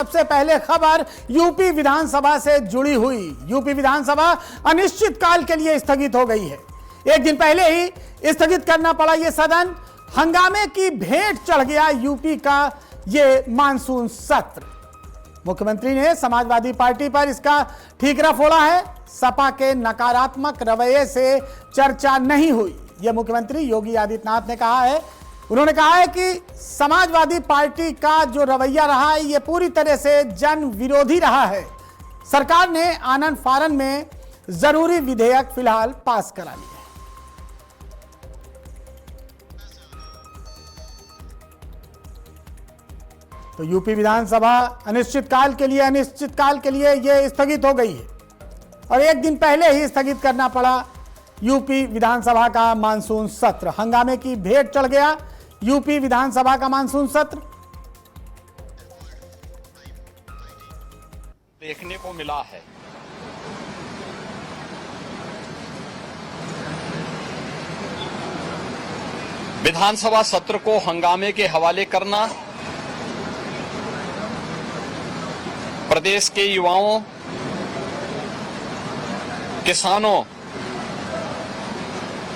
सबसे पहले खबर यूपी विधानसभा से जुड़ी हुई। यूपी विधानसभा अनिश्चितकाल के लिए स्थगित हो गई है। एक दिन पहले ही स्थगित करना पड़ा यह सदन। हंगामे की भेंट चढ़ गया यूपी का यह मानसून सत्र। मुख्यमंत्री ने समाजवादी पार्टी पर इसका ठीकरा फोड़ा है। सपा के नकारात्मक रवैये से चर्चा नहीं हुई, यह मुख्यमंत्री योगी आदित्यनाथ ने कहा है। उन्होंने कहा है कि समाजवादी पार्टी का जो रवैया रहा है यह पूरी तरह से जन विरोधी रहा है। सरकार ने आनन फानन में जरूरी विधेयक फिलहाल पास करा लिए। तो यूपी विधानसभा अनिश्चितकाल के लिए यह स्थगित हो गई है और एक दिन पहले ही स्थगित करना पड़ा यूपी विधानसभा का मानसून सत्र। हंगामे की भेंट चढ़ गया यूपी विधानसभा का मानसून सत्र। देखने को मिला है। विधानसभा सत्र को हंगामे के हवाले करना प्रदेश के युवाओं, किसानों,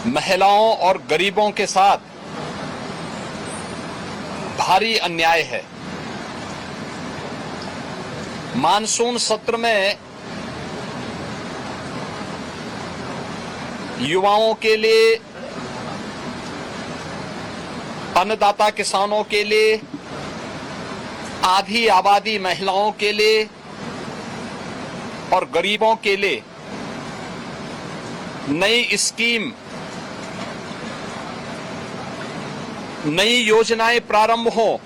महिलाओं और गरीबों के साथ भारी अन्याय है। मानसून सत्र में युवाओं के लिए, अन्नदाता किसानों के लिए, आधी आबादी महिलाओं के लिए और गरीबों के लिए नई स्कीम, नई योजनाएं प्रारंभ हो,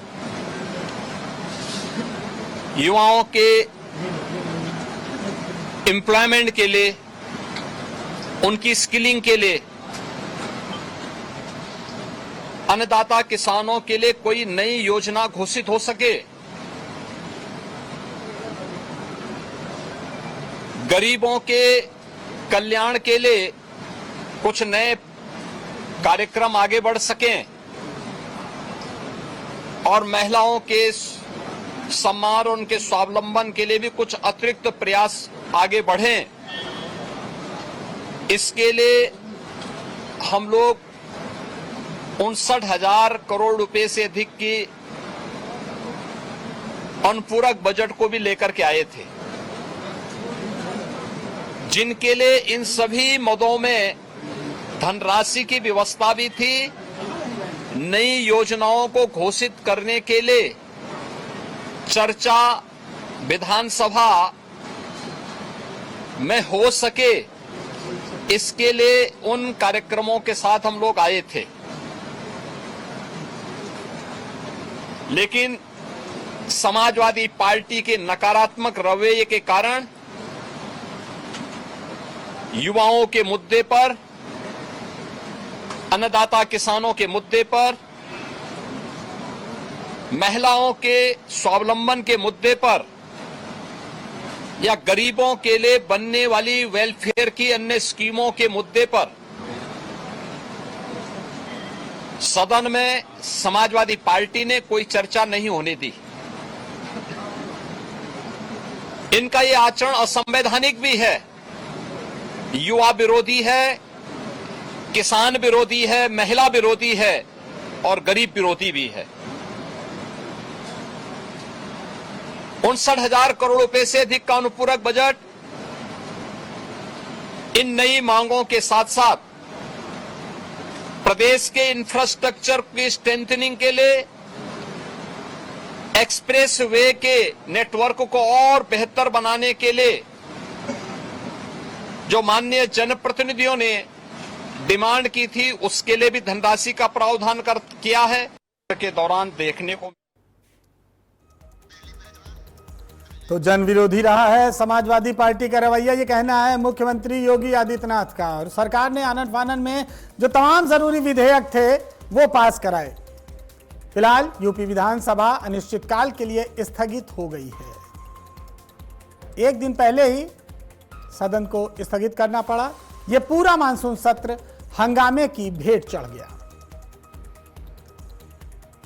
युवाओं के एम्प्लॉयमेंट के लिए, उनकी स्किलिंग के लिए, अन्नदाता किसानों के लिए कोई नई योजना घोषित हो सके, गरीबों के कल्याण के लिए कुछ नए कार्यक्रम आगे बढ़ सकें और महिलाओं के सम्मान और उनके स्वावलंबन के लिए भी कुछ अतिरिक्त प्रयास आगे बढ़ें। इसके लिए हम लोग 59,000 करोड़ रुपए से अधिक की अनुपूरक बजट को भी लेकर के आए थे, जिनके लिए इन सभी मदों में धनराशि की व्यवस्था भी थी। नई योजनाओं को घोषित करने के लिए चर्चा विधानसभा में हो सके, इसके लिए उन कार्यक्रमों के साथ हम लोग आए थे। लेकिन समाजवादी पार्टी के नकारात्मक रवैये के कारण युवाओं के मुद्दे पर, अन्नदाता किसानों के मुद्दे पर, महिलाओं के स्वावलंबन के मुद्दे पर या गरीबों के लिए बनने वाली वेलफेयर की अन्य स्कीमों के मुद्दे पर सदन में समाजवादी पार्टी ने कोई चर्चा नहीं होने दी। इनका ये आचरण असंवैधानिक भी है, युवा विरोधी है, किसान विरोधी है, महिला विरोधी है और गरीब विरोधी भी है। 59,000 करोड़ रुपए से अधिक का अनुपूरक बजट इन नई मांगों के साथ साथ प्रदेश के इंफ्रास्ट्रक्चर की स्ट्रेंथनिंग के लिए, एक्सप्रेस वे के नेटवर्क को और बेहतर बनाने के लिए जो माननीय जनप्रतिनिधियों ने डिमांड की थी, उसके लिए भी धनराशि का प्रावधान किया है। के दौरान देखने को तो जन विरोधी रहा है समाजवादी पार्टी का रवैया, ये कहना है मुख्यमंत्री योगी आदित्यनाथ का। और सरकार ने आनन फानन में जो तमाम जरूरी विधेयक थे वो पास कराए। फिलहाल यूपी विधानसभा अनिश्चितकाल के लिए स्थगित हो गई है। एक दिन पहले ही सदन को स्थगित करना पड़ा। यह पूरा मानसून सत्र हंगामे की भेंट चढ़ गया।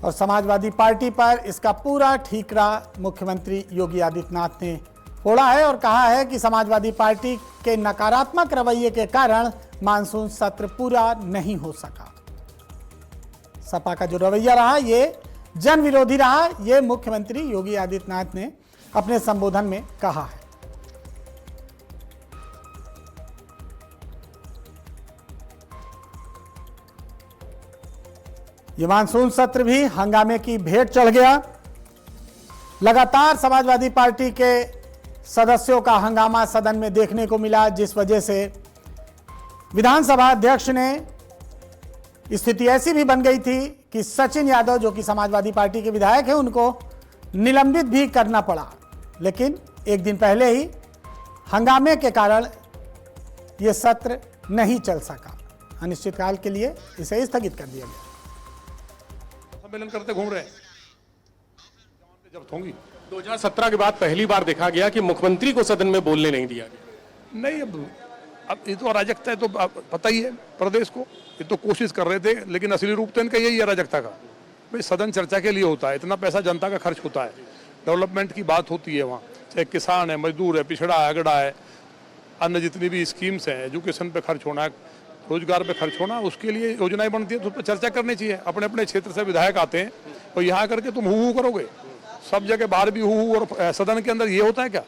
और समाजवादी पार्टी पर इसका पूरा ठीकरा मुख्यमंत्री योगी आदित्यनाथ ने फोड़ा है और कहा है कि समाजवादी पार्टी के नकारात्मक रवैये के कारण मानसून सत्र पूरा नहीं हो सका। सपा का जो रवैया रहा ये जन विरोधी रहा, ये मुख्यमंत्री योगी आदित्यनाथ ने अपने संबोधन में कहा है। ये मानसून सत्र भी हंगामे की भेंट चढ़ गया। लगातार समाजवादी पार्टी के सदस्यों का हंगामा सदन में देखने को मिला, जिस वजह से विधानसभा अध्यक्ष ने स्थिति ऐसी भी बन गई थी कि सचिन यादव जो कि समाजवादी पार्टी के विधायक हैं उनको निलंबित भी करना पड़ा। लेकिन एक दिन पहले ही हंगामे के कारण यह सत्र नहीं चल सका। अनिश्चितकाल के लिए इसे स्थगित कर दिया गया। सम्मेलन करते घूम रहे हैं जब होंगी। 2017 के बाद पहली बार देखा गया कि मुख्यमंत्री को सदन में बोलने नहीं दिया गया। नहीं, अब ये तो अराजकता है, तो पता ही है प्रदेश को। ये तो कोशिश कर रहे थे, लेकिन असली रूप तो इनका यही है अराजकता का। भाई सदन चर्चा के लिए होता है, इतना पैसा जनता का खर्च होता है, डेवलपमेंट की बात होती है वहाँ, चाहे किसान है, मजदूर है, पिछड़ा है, अगड़ा है, अन्य जितनी भी स्कीम्स हैं, एजुकेशन पे खर्च होना है, रोजगार पे खर्च होना, उसके लिए योजनाएं बनती है, तो उस पर चर्चा करनी चाहिए। अपने अपने क्षेत्र से विधायक आते हैं और यहाँ करके तुम हू करोगे, सब जगह बाहर भी हू और सदन के अंदर ये होता है क्या?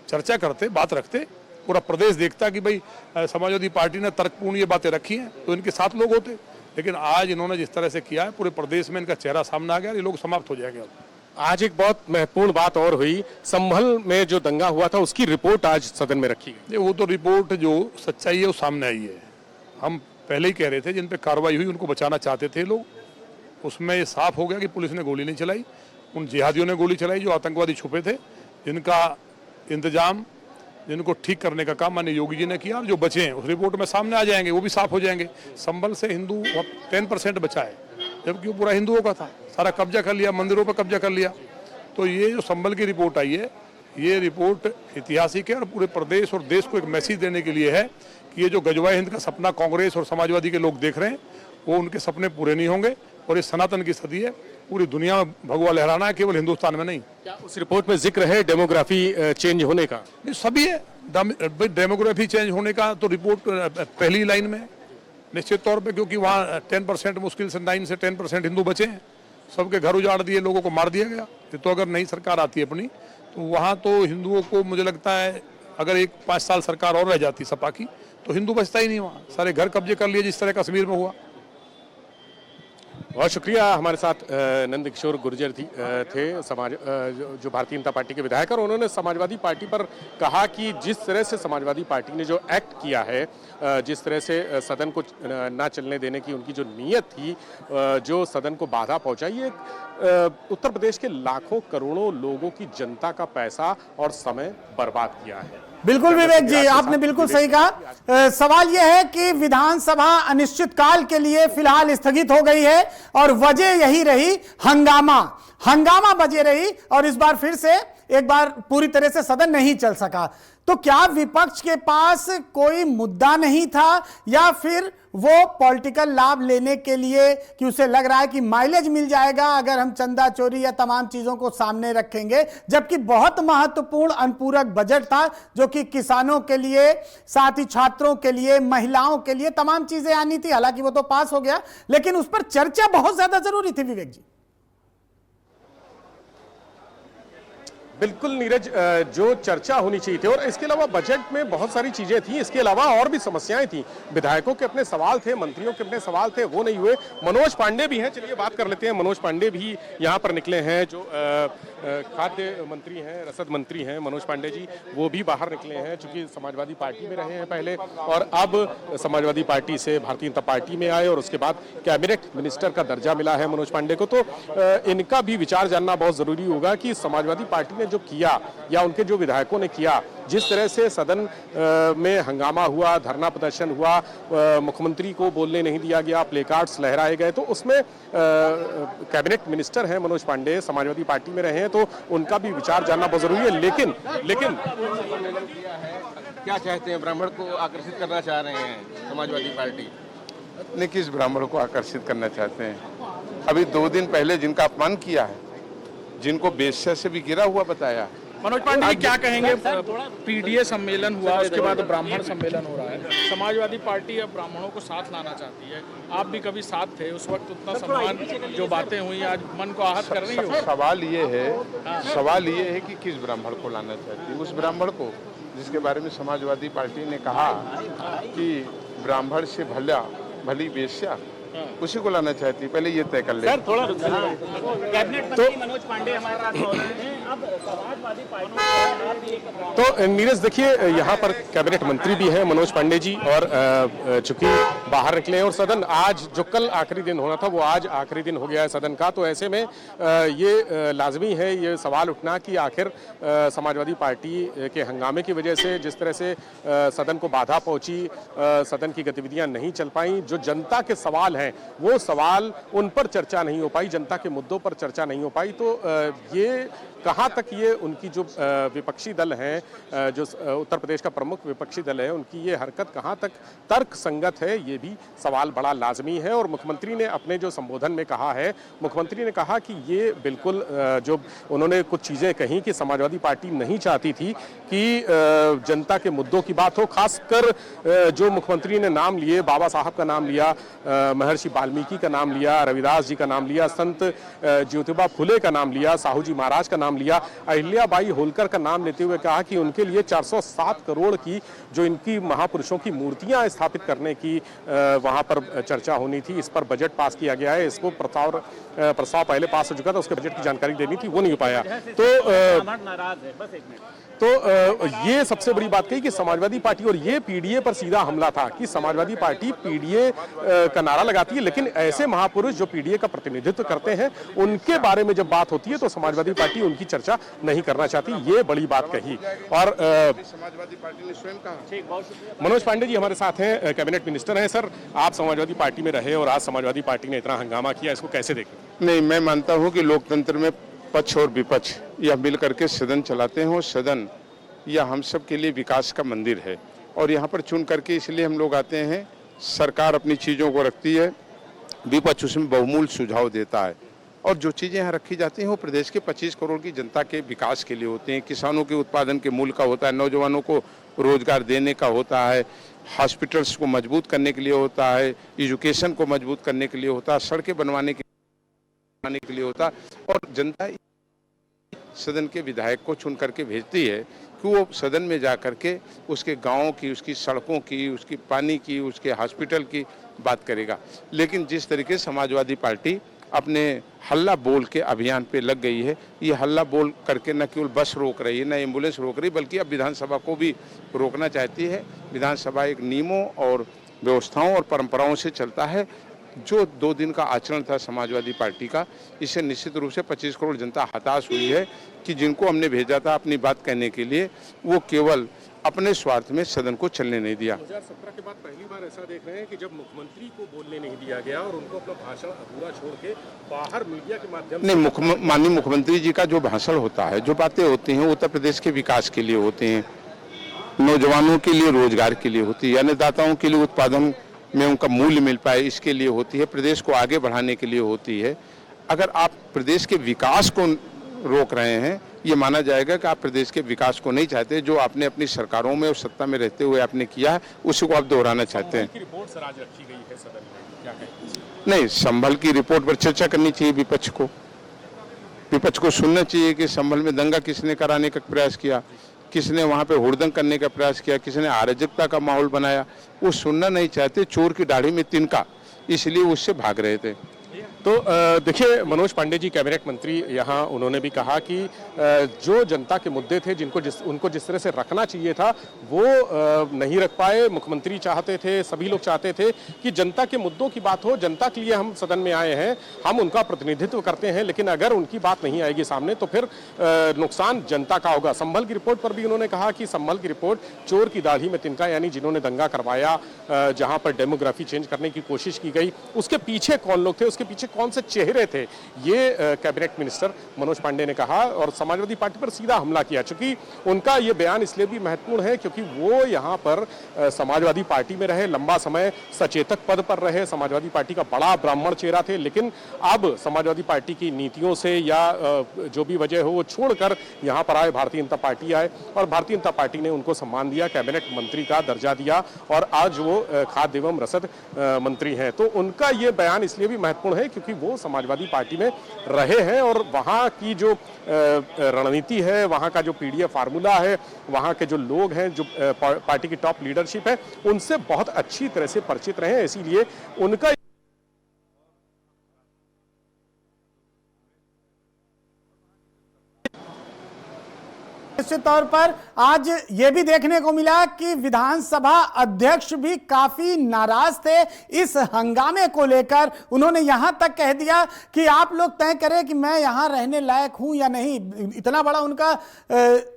चर्चा करते, बात रखते, पूरा प्रदेश देखता कि भाई समाजवादी पार्टी ने तर्कपूर्ण ये बातें रखी हैं तो इनके साथ लोग होते। लेकिन आज इन्होंने जिस तरह से किया है, पूरे प्रदेश में इनका चेहरा सामने आ गया, ये लोग समाप्त हो जाएंगे। आज एक बहुत महत्वपूर्ण बात और हुई, संभल में जो दंगा हुआ था उसकी रिपोर्ट आज सदन में रखी गई। वो तो रिपोर्ट जो सच्चाई है वो सामने आई है। हम पहले ही कह रहे थे जिन पे कार्रवाई हुई उनको बचाना चाहते थे लोग, उसमें ये साफ हो गया कि पुलिस ने गोली नहीं चलाई, उन जिहादियों ने गोली चलाई जो आतंकवादी छुपे थे, जिनका इंतजाम, जिनको ठीक करने का काम माननीय योगी जी ने किया। और जो बचे हैं उस रिपोर्ट में सामने आ जाएंगे, वो भी साफ हो जाएंगे। संभल से हिंदू 10% बचा है, जबकि वो पूरा हिंदुओं का था, सारा कब्जा कर लिया, मंदिरों पर कब्जा कर लिया। तो ये जो संभल की रिपोर्ट आई है, ये रिपोर्ट ऐतिहासिक है और पूरे प्रदेश और देश को एक मैसेज देने के लिए है कि ये जो गजवा हिंद का सपना कांग्रेस और समाजवादी के लोग देख रहे हैं वो उनके सपने पूरे नहीं होंगे। और ये सनातन की सदी है, पूरी दुनिया में भगवा लहराना है, केवल हिंदुस्तान में नहीं। क्या उस रिपोर्ट में जिक्र है डेमोग्राफी चेंज होने का? ये सभी है, डेमोग्राफी चेंज होने का तो रिपोर्ट पहली लाइन में निश्चित तौर पे, क्योंकि वहाँ 10% मुश्किल से 9 से 10% हिंदू बचे हैं, सबके घर उजाड़ दिए, लोगों को मार दिया गया। तो अगर नई सरकार आती है अपनी, तो वहाँ तो हिंदुओं को मुझे लगता है अगर 1-5 साल सरकार और रह जाती सपा की तो हिंदू बचता ही नहीं वहाँ, सारे घर कब्जे कर लिए जिस तरह कश्मीर में हुआ। बहुत शुक्रिया। हमारे साथ नंद किशोर गुर्जर थे जो भारतीय जनता पार्टी के विधायक, और उन्होंने समाजवादी पार्टी पर कहा कि जिस तरह से समाजवादी पार्टी ने जो एक्ट किया है, जिस तरह से सदन को ना चलने देने की उनकी जो नीयत थी, जो सदन को बाधा पहुंचाई, ये उत्तर प्रदेश के लाखों करोड़ों लोगों की जनता का पैसा और समय बर्बाद किया है। बिल्कुल विवेक जी, आपने बिल्कुल सही कहा। सवाल यह है कि विधानसभा अनिश्चितकाल के लिए फिलहाल स्थगित हो गई है और वजह यही रही हंगामा बजे रही, और इस बार फिर से एक बार पूरी तरह से सदन नहीं चल सका। तो क्या विपक्ष के पास कोई मुद्दा नहीं था, या फिर वो पॉलिटिकल लाभ लेने के लिए कि उसे लग रहा है कि माइलेज मिल जाएगा अगर हम चंदा चोरी या तमाम चीजों को सामने रखेंगे, जबकि बहुत महत्वपूर्ण अनुपूरक बजट था जो कि किसानों के लिए, साथ ही छात्रों के लिए, महिलाओं के लिए तमाम चीजें आनी थी। हालांकि वो तो पास हो गया, लेकिन उस पर चर्चा बहुत ज्यादा जरूरी थी विवेक जी। बिल्कुल नीरज, जो चर्चा होनी चाहिए थी, और इसके अलावा बजट में बहुत सारी चीजें थी, इसके अलावा और भी समस्याएं थी। विधायकों के अपने सवाल थे, मंत्रियों के अपने सवाल थे, वो नहीं हुए। मनोज पांडे भी हैं, चलिए बात कर लेते हैं। मनोज पांडे भी यहाँ पर निकले हैं, जो खाद्य मंत्री हैं, रसद मंत्री हैं मनोज पांडे जी, वो भी बाहर निकले हैं, चूंकि समाजवादी पार्टी में रहे हैं पहले और अब समाजवादी पार्टी से भारतीय जनता पार्टी में आए और उसके बाद कैबिनेट मिनिस्टर का दर्जा मिला है मनोज पांडे को। तो इनका भी विचार जानना बहुत जरूरी होगा कि समाजवादी पार्टी ने जो किया या उनके जो विधायकों ने किया, जिस तरह से सदन में हंगामा हुआ, धरना प्रदर्शन हुआ, मुख्यमंत्री को बोलने नहीं दिया गया, प्लेकार्ड्स लहराए गए, तो उसमें कैबिनेट मिनिस्टर हैं मनोज पांडे, समाजवादी पार्टी में रहे हैं, तो उनका भी विचार जानना बहुत जरूरी है। लेकिन क्या चाहते हैं, ब्राह्मण को आकर्षित करना चाह रहे हैं समाजवादी पार्टी? नहीं, किस ब्राह्मण को आकर्षित करना चाहते हैं? अभी 2 दिन पहले जिनका अपमान किया है, जिनको बेश्या से भी गिरा हुआ बताया। मनोज पांडे जी क्या कहेंगे? पीडीए सम्मेलन हुआ, उसके बाद ब्राह्मण सम्मेलन हो रहा है। समाजवादी पार्टी अब ब्राह्मणों को साथ लाना चाहती है। आप भी कभी साथ थे, उस वक्त उतना सम्मान, जो बातें हुई आज मन को आहत कर रही हो। सवाल ये है कि किस ब्राह्मण को लाना चाहती है? उस ब्राह्मण को जिसके बारे में समाजवादी पार्टी ने कहा कि ब्राह्मण से भली वेश्या, उसी को लाना चाहती है। पहले ये तय कर ले। कैबिनेट मंत्री मनोज पांडे हमारे साथ मौजूद हैं। अब समाजवादी पार्टी तो नीरज देखिए, यहाँ पर कैबिनेट मंत्री भी हैं मनोज पांडे जी, और चूंकि बाहर निकले हैं और सदन आज, जो कल आखिरी दिन होना था वो आज आखिरी दिन हो गया है सदन का, तो ऐसे में ये लाजमी है ये सवाल उठना कि आखिर समाजवादी पार्टी के हंगामे की वजह से जिस तरह से सदन को बाधा पहुंची, सदन की गतिविधियां नहीं चल पाई, जो जनता के सवाल हैं वो सवाल, उन पर चर्चा नहीं हो पाई, जनता के मुद्दों पर चर्चा नहीं हो पाई, तो ये कहाँ तक ये उनकी जो विपक्षी दल हैं, जो उत्तर प्रदेश का प्रमुख विपक्षी दल है, उनकी ये हरकत कहाँ तक तर्क संगत है, ये भी सवाल बड़ा लाजमी है। और मुख्यमंत्री ने अपने जो संबोधन में कहा है, मुख्यमंत्री ने कहा कि ये बिल्कुल, जो उन्होंने कुछ चीज़ें कही कि समाजवादी पार्टी नहीं चाहती थी कि जनता के मुद्दों की बात हो, खासकर जो मुख्यमंत्री ने नाम लिए, बाबा साहब का नाम लिया, महर्षि वाल्मीकि का नाम लिया, रविदास जी का नाम लिया, संत ज्योतिबा फुले का नाम लिया, साहू जी महाराज का नाम लिया, अहिल्याबाई होलकर का नाम लेते हुए कहा कि उनके लिए 407 करोड़ की जो इनकी महापुरुषों की मूर्तियां स्थापित करने की वहां पर चर्चा होनी थी, इस पर बजट पास किया गया है। इसको प्रस्ताव पहले पास हो चुका था, उसके बजट की जानकारी देनी थी, वो नहीं हो पाया। तो ये सबसे बड़ी बात कही कि समाजवादी पार्टी, और ये पीडीए पर सीधा हमला था कि समाजवादी पार्टी पीडीए का नारा लगाती है, लेकिन ऐसे महापुरुष जो पीडीए का प्रतिनिधित्व करते हैं उनके बारे में जब बात होती है तो समाजवादी पार्टी उनकी चर्चा नहीं करना चाहती, ये बड़ी बात कही। और समाजवादी पार्टी ने स्वयं कहा। मनोज पांडे जी हमारे साथ हैं, कैबिनेट मिनिस्टर हैं। सर, आप समाजवादी पार्टी में रहे और आज समाजवादी पार्टी ने इतना हंगामा किया, इसको कैसे देखते? नहीं, मैं मानता हूं कि लोकतंत्र में पक्ष और विपक्ष यह मिल करके सदन चलाते हैं, और सदन यह हम सब के लिए विकास का मंदिर है, और यहाँ पर चुन करके इसलिए हम लोग आते हैं। सरकार अपनी चीज़ों को रखती है, विपक्ष उसमें बहुमूल्य सुझाव देता है, और जो चीज़ें यहाँ रखी जाती हैं वो प्रदेश के 25 करोड़ की जनता के विकास के लिए होते हैं। किसानों के उत्पादन के मूल्य का होता है, नौजवानों को रोजगार देने का होता है, हॉस्पिटल्स को मजबूत करने के लिए होता है, एजुकेशन को मजबूत करने के लिए होता है, सड़कें बनवाने के लिए होता है। और जनता सदन के विधायक को चुन करके भेजती है कि वो सदन में जा करके उसके गाँव की, उसकी सड़कों की, उसकी पानी की, उसके हॉस्पिटल की बात करेगा। लेकिन जिस तरीके समाजवादी पार्टी अपने हल्ला बोल के अभियान पे लग गई है, ये हल्ला बोल करके न केवल बस रोक रही है, न एम्बुलेंस रोक रही, बल्कि अब विधानसभा को भी रोकना चाहती है। विधानसभा एक नियमों और व्यवस्थाओं और परंपराओं से चलता है। जो 2 दिन का आचरण था समाजवादी पार्टी का, इससे निश्चित रूप से 25 करोड़ जनता हताश हुई है कि जिनको हमने भेजा था अपनी बात कहने के लिए, वो केवल अपने स्वार्थ में सदन को चलने नहीं दिया। 2017 के बाद पहली बार ऐसा देख रहे हैं कि जब मुख्यमंत्री को बोलने नहीं दिया गया और उनको अपना भाषण अधूरा छोड़ के बाहर मीडिया के माध्यम से। नहीं, माननीय मुख्यमंत्री जी का जो भाषण होता है, जो बातें होती हैं, उत्तर प्रदेश के विकास के लिए होते हैं, नौजवानों के लिए रोजगार के लिए होती है, अन्नदाताओं के लिए उत्पादन में उनका मूल्य मिल पाए इसके लिए होती है, प्रदेश को आगे बढ़ाने के लिए होती है। अगर आप प्रदेश के विकास को रोक रहे हैं, ये माना जाएगा कि आप प्रदेश के विकास को नहीं चाहते। जो आपने अपनी सरकारों में और सत्ता में रहते हुए आपने किया है, उसी को आप दोहराना चाहते हैं। रिपोर्ट सर आज रखी गई है सदन में, क्या कहें? नहीं, संभल की रिपोर्ट पर चर्चा करनी चाहिए। विपक्ष को सुनना चाहिए कि संभल में दंगा किसने कराने का प्रयास किया, किसने वहाँ पे हुड़दंग करने का प्रयास किया, किसने अराजकता का माहौल बनाया, वो सुनना नहीं चाहते। चोर की दाढ़ी में तिनका, इसलिए उससे भाग रहे थे। तो देखिए, मनोज पांडे जी कैबिनेट मंत्री यहाँ, उन्होंने भी कहा कि जो जनता के मुद्दे थे उनको जिस तरह से रखना चाहिए था वो नहीं रख पाए। मुख्यमंत्री चाहते थे, सभी लोग चाहते थे कि जनता के मुद्दों की बात हो, जनता के लिए हम सदन में आए हैं, हम उनका प्रतिनिधित्व करते हैं, लेकिन अगर उनकी बात नहीं आएगी सामने तो फिर नुकसान जनता का होगा। संभल की रिपोर्ट पर भी उन्होंने कहा कि संभल की रिपोर्ट चोर की दाढ़ी में तिनका, यानी जिन्होंने दंगा करवाया, जहाँ पर डेमोग्राफी चेंज करने की कोशिश की गई, उसके पीछे कौन लोग थे, उसके पीछे कौन से चेहरे थे, ये कैबिनेट मिनिस्टर मनोज पांडे ने कहा और समाजवादी पार्टी पर सीधा हमला किया। चूंकि उनका ये बयान इसलिए भी महत्वपूर्ण है क्योंकि वो यहाँ पर समाजवादी पार्टी में रहे, लंबा समय सचेतक पद पर रहे, समाजवादी पार्टी का बड़ा ब्राह्मण चेहरा थे, लेकिन अब समाजवादी पार्टी की नीतियों से या जो भी वजह हो वो छोड़कर यहाँ पर आए, भारतीय जनता पार्टी आए और भारतीय जनता पार्टी ने उनको सम्मान दिया, कैबिनेट मंत्री का दर्जा दिया और आज वो खाद्य एवं रसद मंत्री हैं। तो उनका ये बयान इसलिए भी महत्वपूर्ण है क्योंकि वो समाजवादी पार्टी में रहे हैं और वहाँ की जो रणनीति है, वहाँ का जो पीडीए फार्मूला है, वहाँ के जो लोग हैं, जो पार्टी की टॉप लीडरशिप है, उनसे बहुत अच्छी तरह से परिचित रहे, इसीलिए उनका निश्चित तौर पर आज ये भी देखने को मिला कि विधानसभा अध्यक्ष भी काफी नाराज थे इस हंगामे को लेकर। उन्होंने यहां तक कह दिया कि आप लोग तय करें कि मैं यहां रहने लायक हूं या नहीं। इतना बड़ा उनका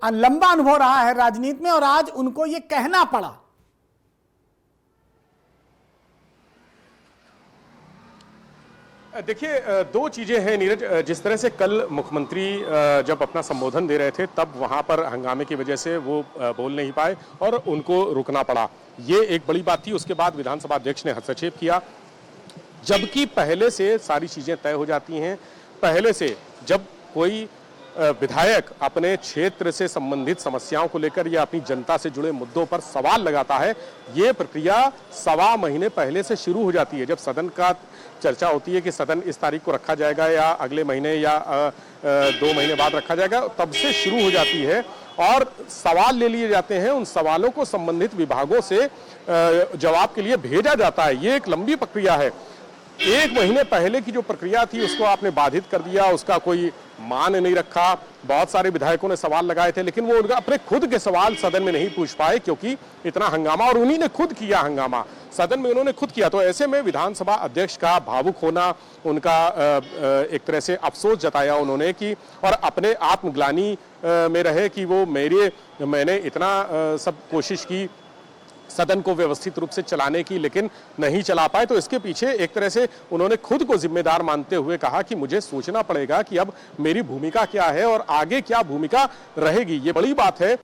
लंबा अनुभव रहा है राजनीति में और आज उनको ये कहना पड़ा। देखिए, दो चीजें हैं नीरज। जिस तरह से कल मुख्यमंत्री जब अपना संबोधन दे रहे थे तब वहां पर हंगामे की वजह से वो बोल नहीं पाए और उनको रुकना पड़ा, ये एक बड़ी बात थी। उसके बाद विधानसभा अध्यक्ष ने हस्तक्षेप किया, जबकि पहले से सारी चीजें तय हो जाती हैं। पहले से जब कोई विधायक अपने क्षेत्र से संबंधित समस्याओं को लेकर या अपनी जनता से जुड़े मुद्दों पर सवाल लगाता है, ये प्रक्रिया 1.25 महीने पहले से शुरू हो जाती है। जब सदन का चर्चा होती है कि सदन इस तारीख को रखा जाएगा या अगले महीने या 2 महीने बाद रखा जाएगा, तब से शुरू हो जाती है और सवाल ले लिए जाते हैं। उन सवालों को संबंधित विभागों से जवाब के लिए भेजा जाता है। ये एक लंबी प्रक्रिया है। 1 महीने पहले की जो प्रक्रिया थी उसको आपने बाधित कर दिया, उसका कोई मान नहीं रखा। बहुत सारे विधायकों ने सवाल लगाए थे लेकिन वो उनका अपने खुद के सवाल सदन में नहीं पूछ पाए क्योंकि इतना हंगामा, और उन्हीं ने खुद किया हंगामा, सदन में उन्होंने खुद किया। तो ऐसे में विधानसभा अध्यक्ष का भावुक होना, उनका एक तरह से अफसोस जताया उन्होंने कि और अपने आत्मग्लानि में रहे कि वो मैंने इतना सब कोशिश की सदन को व्यवस्थित रूप से चलाने की, लेकिन नहीं चला पाए। तो इसके पीछे एक तरह से उन्होंने खुद को जिम्मेदार मानते हुए कहा कि मुझे सोचना पड़ेगा कि अब मेरी भूमिका क्या है और आगे क्या भूमिका रहेगी। ये बड़ी बात है।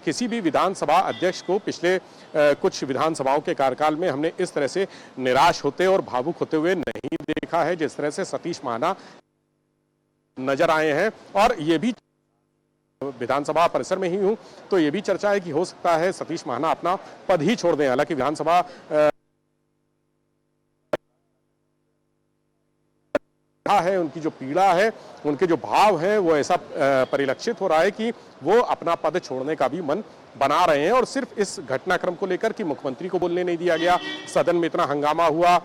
किसी भी विधानसभा अध्यक्ष को पिछले कुछ विधानसभाओं के कार्यकाल में हमने इस तरह से निराश होते और भावुक होते हुए नहीं देखा है जिस तरह से सतीश महाना नजर आए हैं। और ये भी विधानसभा परिसर में ही हूं तो ये भी चर्चा है कि हो सकता है सतीश महाना अपना पद ही छोड़ दें। हालांकि विधानसभा है, उनकी जो पीड़ा है, उनके जो भाव है, वो ऐसा परिलक्षित हो रहा है कि वो अपना पद छोड़ने का भी मन बना रहे हैं। और सिर्फ इस घटनाक्रम को लेकर कि मुख्यमंत्री को बोलने नहीं दिया गया, सदन में इतना हंगामा हुआ,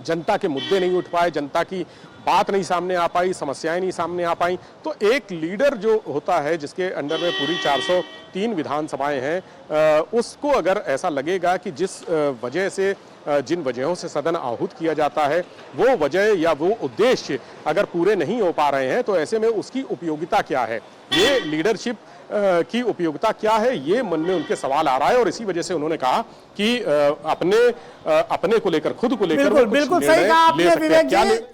जनता के मुद्दे नहीं उठ पाए, जनता की बात नहीं सामने आ पाई, समस्याएं नहीं सामने आ पाई, तो एक लीडर जो होता है जिसके अंडर में पूरी 403 विधानसभाएं हैं, उसको अगर ऐसा लगेगा कि जिस वजह से जिन वजहों से सदन आहूत किया जाता है वो वजह या वो उद्देश्य अगर पूरे नहीं हो पा रहे हैं, तो ऐसे में उसकी उपयोगिता क्या है, ये लीडरशिप की उपयोगिता क्या है, ये मन में उनके सवाल आ रहा है। और इसी वजह से उन्होंने कहा कि अपने को लेकर, खुद को लेकर बिल्कुल सही कहा आपने विवेक जी।